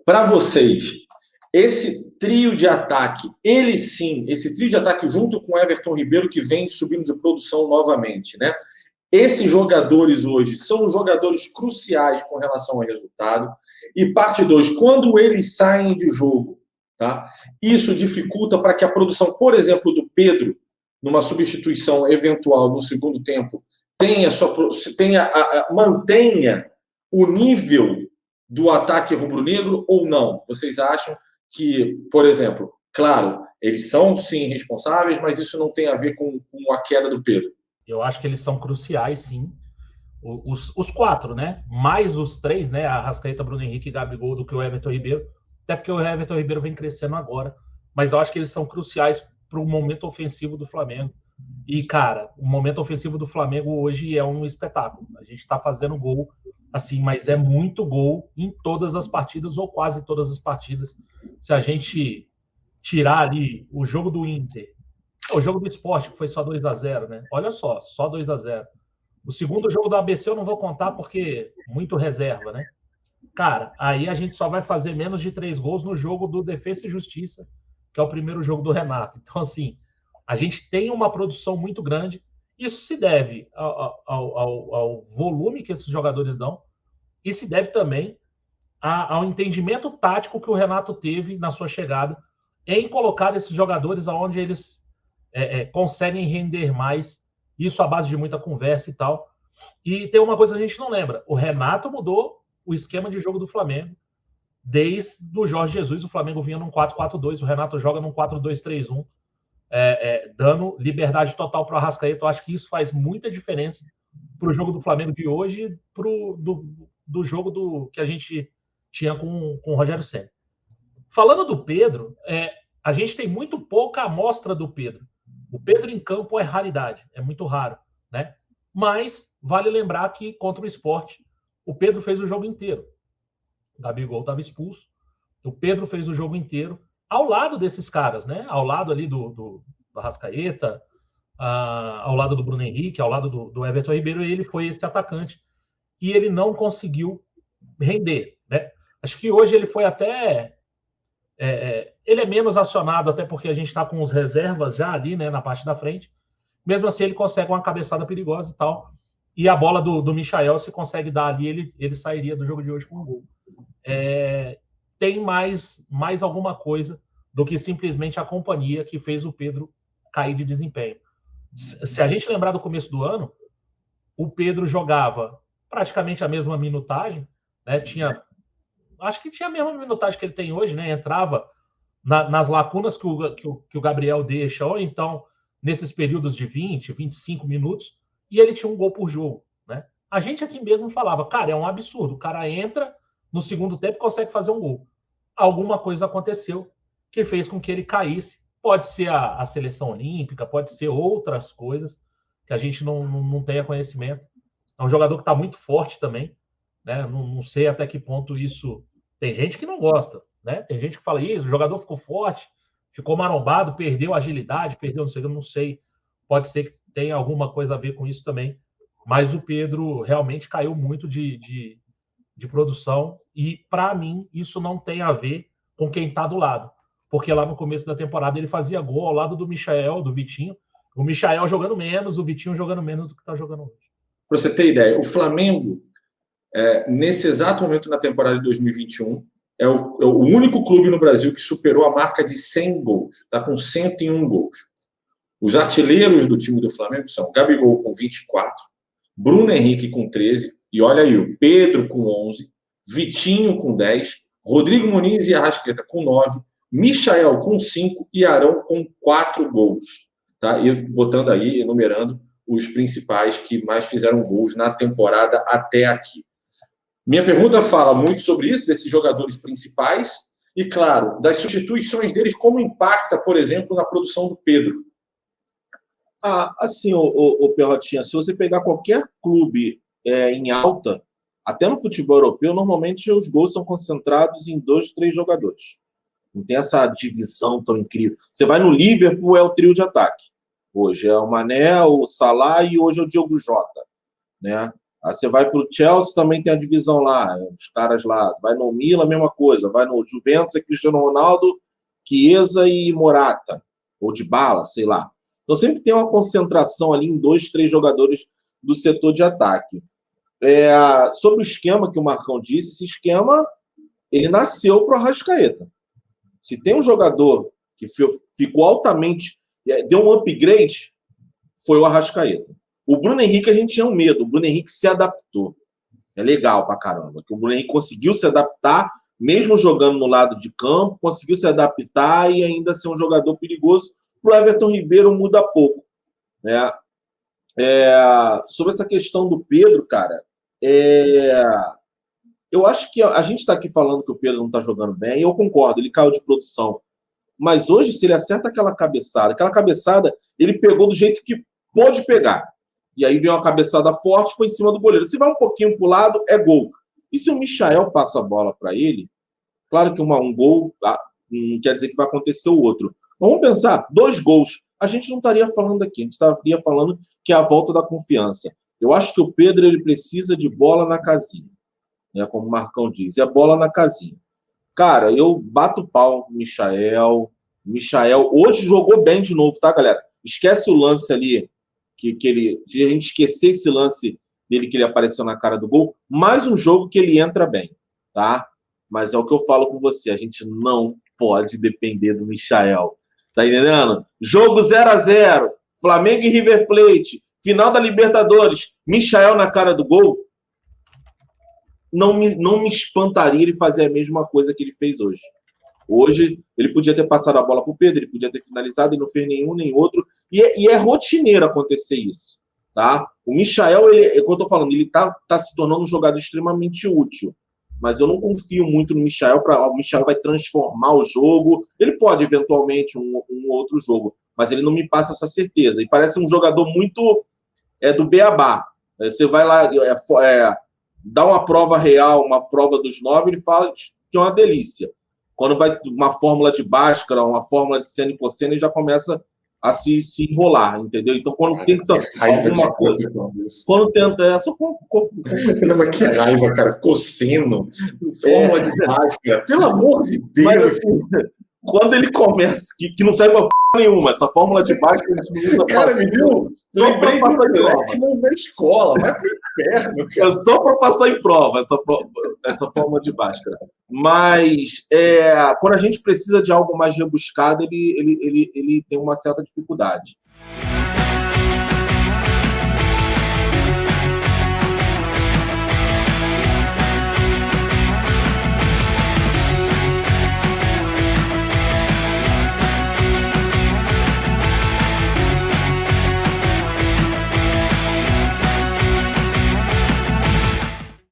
Para vocês, esse trio de ataque, ele sim, esse trio de ataque junto com o Everton Ribeiro, que vem subindo de produção novamente, né? Esses jogadores hoje são jogadores cruciais com relação ao resultado. E parte 2, quando eles saem de jogo, tá? Isso dificulta para que a produção, por exemplo, do Pedro, numa substituição eventual no segundo tempo, mantenha o nível do ataque rubro-negro ou não? Vocês acham que, por exemplo, claro, eles são sim responsáveis, mas isso não tem a ver com a queda do Pedro? Eu acho que eles são cruciais, sim. Os quatro, né? Mais os três, né? Arrascaeta, Bruno Henrique e Gabigol, do que o Everton Ribeiro. Até porque o Everton Ribeiro vem crescendo agora. Mas eu acho que eles são cruciais para o momento ofensivo do Flamengo. E, cara, o momento ofensivo do Flamengo hoje é um espetáculo. A gente está fazendo gol, assim, mas é muito gol em todas as partidas, ou quase todas as partidas. Se a gente tirar ali o jogo do Inter, o jogo do Sport, que foi só 2-0, né? Olha só 2-0. O segundo jogo do ABC eu não vou contar porque muito reserva, né? Cara, aí a gente só vai fazer menos de 3 gols no jogo do Defensa e Justiça, que é o primeiro jogo do Renato. Então, assim, a gente tem uma produção muito grande. Isso se deve ao volume que esses jogadores dão e se deve também ao entendimento tático que o Renato teve na sua chegada em colocar esses jogadores aonde eles conseguem render mais, isso à base de muita conversa e tal. E tem uma coisa que a gente não lembra: o Renato mudou o esquema de jogo do Flamengo desde o Jorge Jesus. O Flamengo vinha num 4-4-2, o Renato joga num 4-2-3-1, dando liberdade total para o Arrascaeta. Eu acho que isso faz muita diferença para o jogo do Flamengo de hoje, do jogo que a gente tinha com o Rogério Ceni. Falando do Pedro, a gente tem muito pouca amostra do Pedro. O Pedro em campo é raridade, é muito raro, né? Mas vale lembrar que contra o Sport, o Pedro fez o jogo inteiro. O Gabigol estava expulso, o Pedro fez o jogo inteiro, ao lado desses caras, né? Ao lado ali do Arrascaeta, ao lado do Bruno Henrique, ao lado do Everton Ribeiro, e ele foi esse atacante. E ele não conseguiu render, né? Acho que hoje ele foi até... ele é menos acionado, até porque a gente está com os reservas já ali, né, na parte da frente. Mesmo assim, ele consegue uma cabeçada perigosa e tal. E a bola do Michael, se consegue dar ali, ele sairia do jogo de hoje com um gol. Tem mais alguma coisa do que simplesmente a companhia que fez o Pedro cair de desempenho. Se a gente lembrar do começo do ano, o Pedro jogava praticamente a mesma minutagem, né? Acho que tinha a mesma minutagem que ele tem hoje, né? Entrava nas lacunas que o Gabriel deixa, ou então nesses períodos de 20, 25 minutos, e ele tinha um gol por jogo, né? A gente aqui mesmo falava, cara, é um absurdo, o cara entra no segundo tempo e consegue fazer um gol. Alguma coisa aconteceu que fez com que ele caísse. Pode ser a seleção olímpica, pode ser outras coisas que a gente não tenha conhecimento. É um jogador que está muito forte também, né? Não sei até que ponto isso... Tem gente que não gosta, né? Tem gente que fala isso, o jogador ficou forte, ficou marombado, perdeu agilidade, perdeu não sei. Pode ser que tenha alguma coisa a ver com isso também. Mas o Pedro realmente caiu muito de produção e, para mim, isso não tem a ver com quem está do lado. Porque lá no começo da temporada ele fazia gol ao lado do Michael, do Vitinho. O Michael jogando menos, o Vitinho jogando menos do que está jogando hoje. Para você ter ideia, o Flamengo, nesse exato momento na temporada de 2021, é o único clube no Brasil que superou a marca de 100 gols. Está com 101 gols. Os artilheiros do time do Flamengo são Gabigol com 24, Bruno Henrique com 13, e olha aí, o Pedro com 11, Vitinho com 10, Rodrigo Muniz e Arrascaeta com 9, Michael com 5 e Arão com 4 gols. Tá? E botando aí, enumerando os principais que mais fizeram gols na temporada até aqui. Minha pergunta fala muito sobre isso, desses jogadores principais, e, claro, das substituições deles, como impacta, por exemplo, na produção do Pedro. Assim, o Perrotinha, se você pegar qualquer clube em alta, até no futebol europeu, normalmente os gols são concentrados em 2, 3 jogadores. Não tem essa divisão tão incrível. Você vai no Liverpool, é o trio de ataque. Hoje é o Mané, o Salah e hoje é o Diogo Jota, né? Aí você vai para o Chelsea, também tem a divisão lá, os caras lá. Vai no Milan, a mesma coisa. Vai no Juventus, é Cristiano Ronaldo, Chiesa e Morata. Ou Dybala, sei lá. Então sempre tem uma concentração ali em 2, 3 jogadores do setor de ataque. Sobre o esquema que o Marcão disse, esse esquema ele nasceu para o Arrascaeta. Se tem um jogador que ficou altamente, deu um upgrade, foi o Arrascaeta. O Bruno Henrique a gente tinha um medo, o Bruno Henrique se adaptou. É legal pra caramba, que o Bruno Henrique conseguiu se adaptar, mesmo jogando no lado de campo, conseguiu se adaptar e ainda ser um jogador perigoso. Pro Everton Ribeiro muda pouco, né? Sobre essa questão do Pedro, cara, eu acho que a gente está aqui falando que o Pedro não está jogando bem, e eu concordo, ele caiu de produção. Mas hoje, se ele acerta aquela cabeçada, ele pegou do jeito que pôde pegar. E aí veio uma cabeçada forte, foi em cima do goleiro. Se vai um pouquinho para o lado, é gol. E se o Michael passa a bola para ele, claro que um gol não quer dizer que vai acontecer o outro. Vamos pensar, 2 gols. A gente não estaria falando aqui, a gente estaria falando que é a volta da confiança. Eu acho que o Pedro ele precisa de bola na casinha, né, como o Marcão diz, é bola na casinha. Cara, eu bato pau no Michael. Michael hoje jogou bem de novo, tá, galera? Esquece o lance ali, que ele, se a gente esquecer esse lance dele que ele apareceu na cara do gol, mais um jogo que ele entra bem, tá? Mas é o que eu falo com você, a gente não pode depender do Michael. Tá entendendo? Jogo 0-0, Flamengo e River Plate, final da Libertadores, Michael na cara do gol, não me espantaria ele fazer a mesma coisa que ele fez hoje. Hoje, ele podia ter passado a bola para o Pedro, ele podia ter finalizado, e não fez nenhum nem outro. E é rotineiro acontecer isso. Tá? O Michael, como eu estou falando, ele tá se tornando um jogador extremamente útil. Mas eu não confio muito no Michael. O Michael vai transformar o jogo. Ele pode, eventualmente, um outro jogo. Mas ele não me passa essa certeza. E parece um jogador muito do beabá. Você vai lá, dá uma prova real, uma prova dos 9, ele fala que é uma delícia. Quando vai uma fórmula de Bhaskara, uma fórmula de seno e cosseno, ele já começa a se enrolar, entendeu? Então, quando tenta alguma coisa... Quando tenta... Você lembra que raiva, cara? Cosseno, fórmula de Bhaskara. Pelo amor de Deus! Mas, assim, quando ele começa, que não serve pra nenhuma, essa fórmula de Bhaskara, a gente não usa. Cara, me deu... Lembrei do Blackman na escola, vai pro inferno, cara. É só para passar em prova, essa fórmula de Bhaskara. Mas quando a gente precisa de algo mais rebuscado, ele tem uma certa dificuldade.